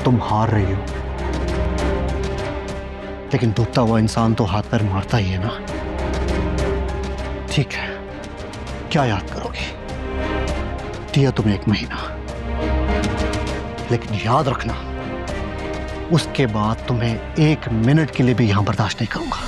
तुम हार रही हो, लेकिन डूबता हुआ इंसान तो हाथ पैर मारता ही है ना। ठीक है, क्या याद करोगी? दिया तुम्हें 1 महीना, लेकिन याद रखना उसके बाद तुम्हें 1 मिनट के लिए भी यहां बर्दाश्त नहीं करूंगा।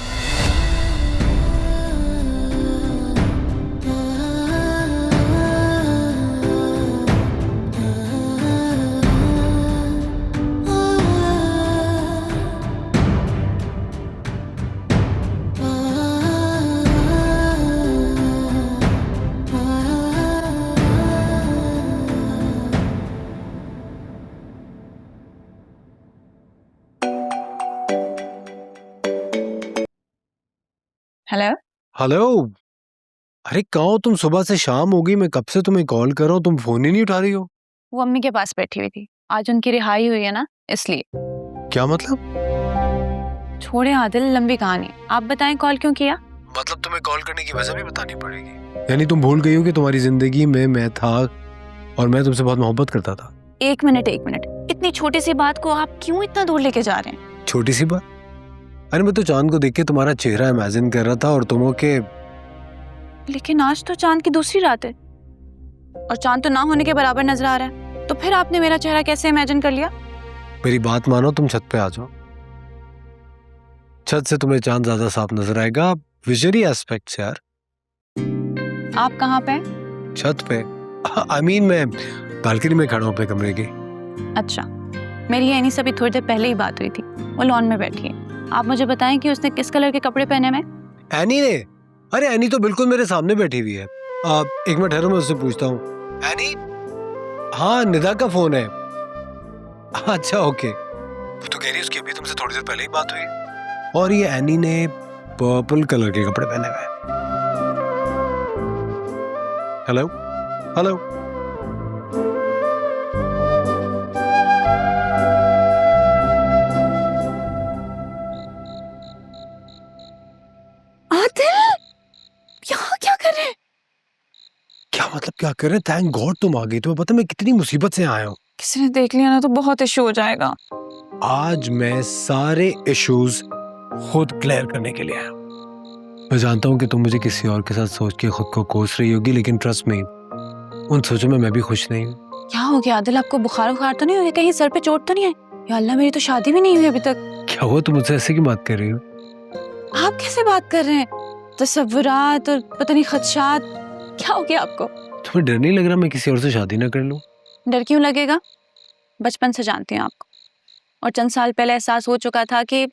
हेलो। हेलो। अरे कहाँ हो तुम? सुबह से शाम हो गई, मैं कब से तुम्हें कॉल कर रहा हूँ, तुम फोन ही नहीं उठा रही हो। वो अम्मी के पास बैठी हुई थी, आज उनकी रिहाई हुई है ना, इसलिए। क्या मतलब? छोड़े आदिल, लंबी कहानी। आप बताएं कॉल क्यों किया? मतलब तुम्हें कॉल करने की वजह भी बतानी पड़ेगी? यानी तुम भूल गई हो कि तुम्हारी जिंदगी में मैं था और मैं तुमसे बहुत मोहब्बत करता था। एक मिनट, इतनी छोटी सी बात को आप क्यों इतना दूर लेके जा रहे हैं? छोटी सी बात? अरे मैं तो चांद को देख के तुम्हारा चेहरा इमेजिन कर रहा था और तुम हो के। लेकिन आज तो चांद की दूसरी रात है और चांद तो ना होने के बराबर नजर आ रहा है, तो फिर आपने मेरा चेहरा कैसे इमेजिन कर लिया? मेरी बात मानो, तुम छत पे आ जाओ। छत से तुम्हें चांद ज्यादा साफ नजर आएगा। विजरी एस्पेक्ट से यार। आप कहाँ पे? छत पे। आई मीन मैं बालकनी में खड़ा हूँ अपने कमरे की। अच्छा, मेरी एनी से अभी थोड़ी देर पहले ही बात हुई थी, वो लॉन में बैठी है। आप मुझे बताएं कि उसने किस कलर के कपड़े पहने में? एनी ने? अरे एनी तो बिल्कुल मेरे सामने बैठी हुई है। एक मिनट ठहरो, मैं उससे पूछता हूँ। एनी? हाँ, निदा का फोन है। अच्छा ओके। वो तो कह रही है उसकी अभी तुमसे थोड़ी देर पहले ही बात हुई। और ये एनी ने पर्पल कलर के कपड़े पहने हुए हैं। Hello hello. आदिल, यहाँ क्या कर रहे हैं? क्या मतलब क्या कर रहे हैं? थैंक गॉड तुम आ गई। तुम्हें पता मैं कितनी मुसीबत से आया हूँ। किसी ने देख लिया ना तो बहुत इशू हो जाएगा। आज मैं सारे इश्यूज खुद क्लियर करने के लिए आया हूँ। मैं जानता हूँ कि तुम मुझे किसी और के साथ सोच के खुद को कोस रही होगी, लेकिन ट्रस्ट मी, उन सोचों में मैं भी खुश नहीं हूँ। क्या हो गया आदिल? आपको बुखार तो नहीं हो गया? कहीं सर पे चोट तो नहीं है? या अल्लाह, मेरी तो शादी भी नहीं हुई अभी तक। क्या हुआ? तुम मुझसे ऐसे की बात कर रही हो? आप कैसे बात कर रहे हैं? तसव्वुरात और पता नहीं खदशात, क्या हो गया आपको? तुम्हें डर नहीं लग रहा मैं किसी और से शादी ना कर लूं? डर क्यों लगेगा? बचपन से जानती हूँ आपको, और चंद साल पहले एहसास हो चुका था कि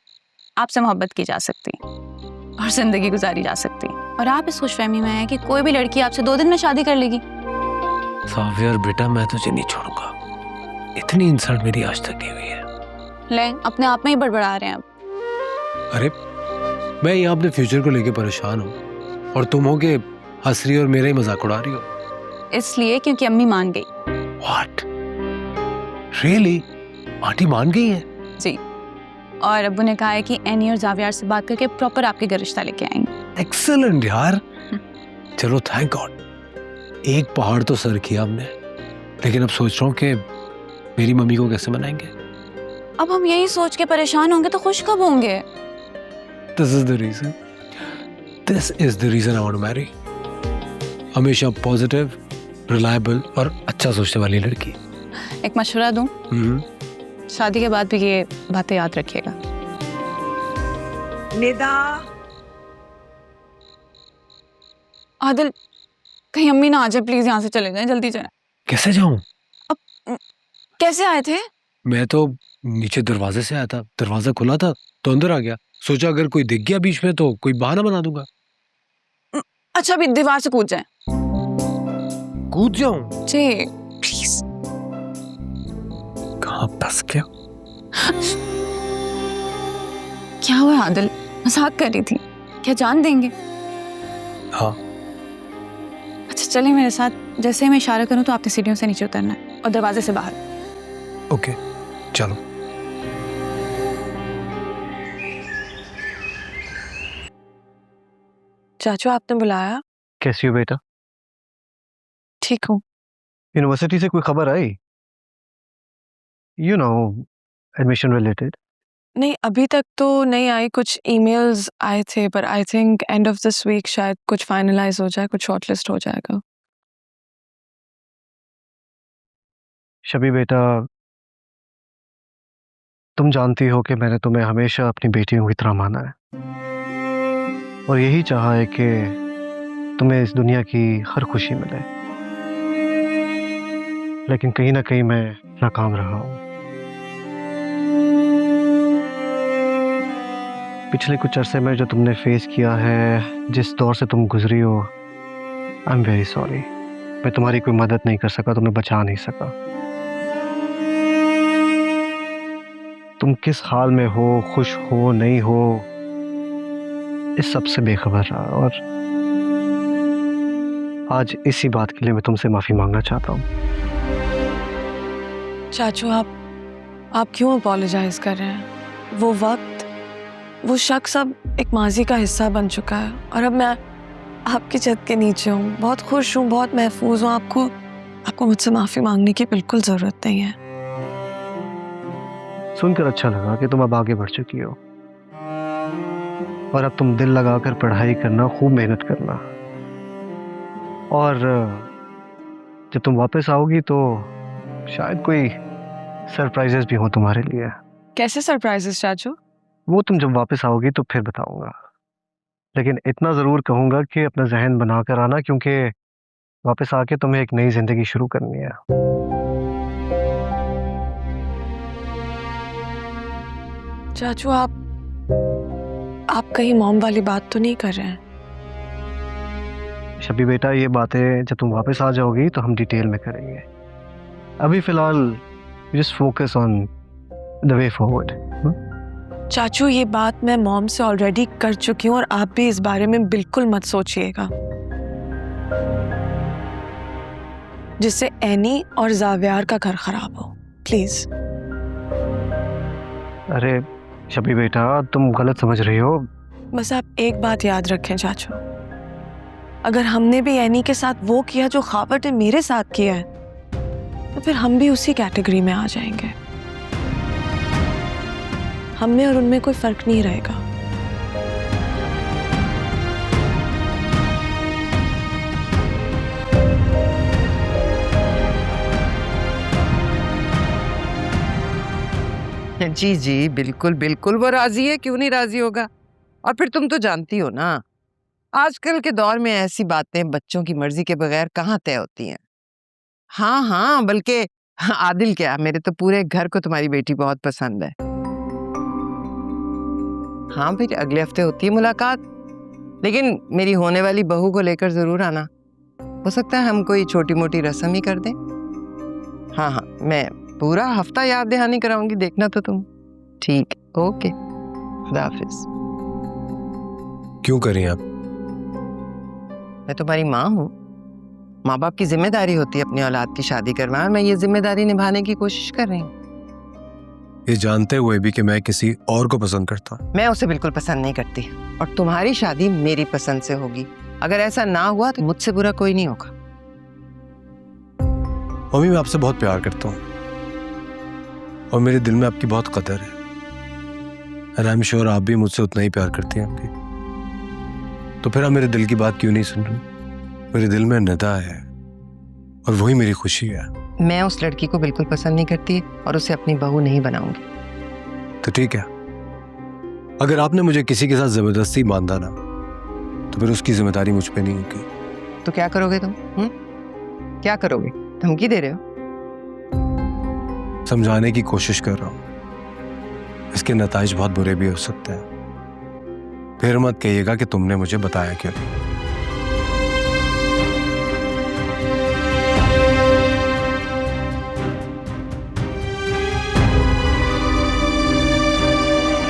आपसे मोहब्बत की जा सकती और जिंदगी गुजारी जा सकती, और आप इस खुशफहमी में हैं कि कोई भी लड़की आपसे 2 दिन में शादी कर लेगी। सावियर बेटा, मैं तुझे नहीं छोड़ूंगा। इतनी इंसल्ट मेरी आज तक नहीं हुई है। ले, अपने आप में ही बड़बड़ा रहे हैं अब। अरे मैं यहाँ अपने फ्यूचर को लेके परेशान हूँ और तुम हो के हंस रही हो और मेरा ही मजाक उड़ा रही हो। इसलिए क्योंकि अम्मी मान गई। What? Really? आंटी मान गई है? जी, और अब्बू ने कहा है कि एनी और जावियार से बात करके प्रॉपर आपके घर रिश्ता लेके आएंगे। एक्सेलेंट यार। चलो थैंक गॉड, एक पहाड़ तो सर किया हमने। लेकिन अब सोच रहा हूँ कि मेरी मम्मी को कैसे मनाएंगे। अब हम यही सोच के परेशान होंगे तो खुश कब होंगे? This is the reason. This is the reason I want to marry. हमेशा पॉजिटिव, रिलायबल और अच्छा सोचने वाली लड़की। एक मशवरा दूं? शादी के बाद भी ये बातें याद रखिएगा। निदा, आदिल, कहीं अम्मी ना आ जाए, प्लीज यहाँ से चले जाएं, जल्दी जाएं। कैसे जाऊं? अब कैसे आए थे? मैं तो नीचे दरवाजे से आया था, दरवाजा खुला था तो अंदर आ गया। सोचा अगर कोई दिख गया बीच में तो कोई बहाना बना दूंगा। अच्छा, अभी दीवार से कूद जाएं। कूद जाऊं? जी प्लीज। कहाँ फंस गया? क्या हुआ आदिल? मजाक कर रही थी, क्या जान देंगे? हाँ। अच्छा चलिए मेरे साथ, जैसे ही मैं इशारा करूं तो आपने सीढ़ियों से नीचे उतरना है और दरवाजे से बाहर। ओके चलो। चाचू आपने बुलाया? कैसी हो बेटा? ठीक हूँ। यूनिवर्सिटी से कोई खबर आई? You know admission related? नहीं, अभी तक तो नहीं आई। कुछ ईमेल्स आए थे, पर I think end of this week शायद कुछ फाइनलाइज हो जाए, कुछ शॉर्टलिस्ट हो जाएगा। शबी बेटा, तुम जानती हो कि मैंने तुम्हें हमेशा अपनी बेटियों की तरह माना है और यही चाहा है कि तुम्हें इस दुनिया की हर खुशी मिले, लेकिन कहीं ना कहीं मैं नाकाम रहा हूं। पिछले कुछ अरसे में जो तुमने फेस किया है, जिस दौर से तुम गुजरी हो, आई एम वेरी सॉरी। मैं तुम्हारी कोई मदद नहीं कर सका, तुम्हें बचा नहीं सका। तुम किस हाल में हो, खुश हो नहीं हो, इस सब से बेखबर रहा और आज इसी बात के लिए मैं तुमसे माफी मांगना चाहता हूँ। चाचू, आप क्यों अपोलोजाइज कर रहे हैं? वो वक्त, वो शख्स अब एक माजी का हिस्सा बन चुका है और अब मैं आपकी छत के नीचे हूँ, बहुत खुश हूँ, बहुत महफूज हूँ। आपको मुझसे माफी मांगने की बिल्कुल जरूरत नहीं है। सुनकर अच्छा लगा कि तुम अब आगे बढ़ चुकी हो और अब तुम दिल लगाकर पढ़ाई करना, खूब मेहनत करना, और जब तुम वापस आओगी तो शायद कोई सरप्राइजेस भी हो तुम्हारे लिए। कैसे सरप्राइजेस चाचू? वो तुम जब वापस आओगी तो फिर बताऊंगा, लेकिन इतना ज़रूर कहूंगा कि अपना जहन बना कर आना, क्योंकि वापस आके तुम्हें एक नई जिंदगी शुरू करनी है। चाचू, आप कहीं मॉम वाली बात तो नहीं कर रहे हैं? शबी बेटा, ये बातें जब तुम वापस आ जाओगी तो हम डिटेल में करेंगे। अभी फिलहाल just focus on the way forward. चाचू, ये बात मैं मॉम से ऑलरेडी कर चुकी हूँ और आप भी इस बारे में बिल्कुल मत सोचिएगा, जिससे एनी और जावियार का घर खराब हो, प्लीज। अरे शबी बेटा, तुम गलत समझ रही हो। बस आप एक बात याद रखें चाचू, अगर हमने भी एनी के साथ वो किया जो खावत ने मेरे साथ किया है, तो फिर हम भी उसी कैटेगरी में आ जाएंगे। हम में और उनमें कोई फर्क नहीं रहेगा। जी जी, बिल्कुल बिल्कुल वो राजी है, क्यों नहीं राजी होगा। और फिर तुम तो जानती हो ना, आजकल के दौर में ऐसी बातें बच्चों की मर्जी के बगैर कहाँ तय होती हैं। हाँ हाँ, बल्कि आदिल क्या, मेरे तो पूरे घर को तुम्हारी बेटी बहुत पसंद है। हाँ, फिर अगले हफ्ते होती है मुलाकात, लेकिन मेरी होने वाली बहू को लेकर जरूर आना। हो सकता है हम कोई छोटी मोटी रस्म ही कर दें। हाँ हाँ, मैं पूरा हफ्ता याद दहानी कराऊंगी, देखना तो तुम। ठीक, ओके, खुदा हाफिज। क्यों करें आप? मैं तुम्हारी माँ हूँ, माँ बाप की जिम्मेदारी होती है अपनी औलाद की शादी करवाना, मैं ये जिम्मेदारी निभाने की कोशिश कर रही हूँ। ये जानते हुए भी कि मैं किसी और को पसंद करता हूँ। मैं उसे बिल्कुल पसंद नहीं करती और तुम्हारी शादी मेरी पसंद से होगी। अगर ऐसा ना हुआ तो मुझसे बुरा कोई नहीं होगा। मम्मी, मैं आपसे बहुत प्यार करता हूँ और मेरे दिल में आपकी बहुत कदर है, और आई एम श्योर आप भी मुझसे उतना ही प्यार करती हैं आपकी। तो फिर आप मेरे दिल की बात क्यों नहीं सुन रही? मेरे दिल में निदा है और वही मेरी खुशी है। मैं उस लड़की को बिल्कुल पसंद नहीं करती और उसे अपनी बहू नहीं बनाऊंगी। तो ठीक है, अगर आपने मुझे किसी के साथ जबरदस्ती बांधा ना, तो फिर उसकी जिम्मेदारी मुझ पे नहीं होगी। तो क्या करोगे तुम? क्या करोगे? धमकी दे रहे हो? समझाने की कोशिश कर रहा हूँ, इसके नताइज बहुत बुरे भी हो सकते हैं। फिर मत कहिएगा कि तुमने मुझे बताया क्यों नहीं।